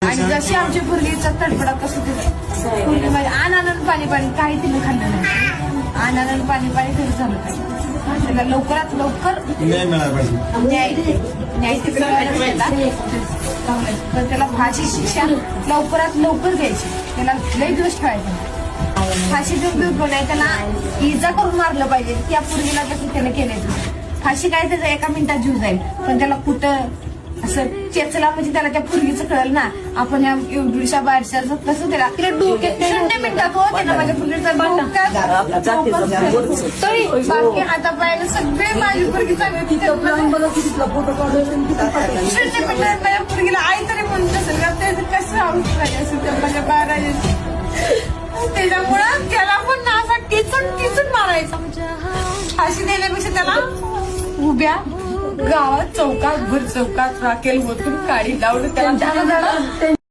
आणि जशी आमची पूर्वीचा तडफडा कसं ते पूर्वी माझ्या आनंद पाणी पाणी काही तिने खाल्लं नाही. आनंद पाणी पाणी तरी झालं पाहिजे. त्याला लवकरात लवकर न्याय मिळाला पाहिजे. न्याय तिकडे तर त्याला फाशी शिक्षा लवकरात लवकर द्यायची. त्याला लई दिवस ठेवायचं. फाशी देऊन बिलकुल नाही. त्याला इजा करून मारलं पाहिजे. त्या पूर्वीला कसं त्याने केलंय. फाशी काय त्याचा एका मिनिटात जीव जाईल, पण त्याला कुठं असं चेचला म्हणजे त्याला त्या पूर्वीचं कळलं ना. आपण या एवढ्या बाहेरच्या कसं त्याला डोक्यात 0 मिनिटात हो त्यानं माझ्या पूर्वीचा तरी बाकी हातापायाला सगळे माझी पूर्वी चांगली 0 मिनिटात माझ्या पूर्वीला आई तरी म्हणत असेल का ते कसं आवडत पाहिजे असेल त्या माझ्या बाळाला. त्याच्यामुळं त्याला पण ना असा टिचून मारायचा. फाशी देण्यापेक्षा त्याला उभ्या गावात चौकात भर चौकात राखेल ओतून काढी लावून त्याला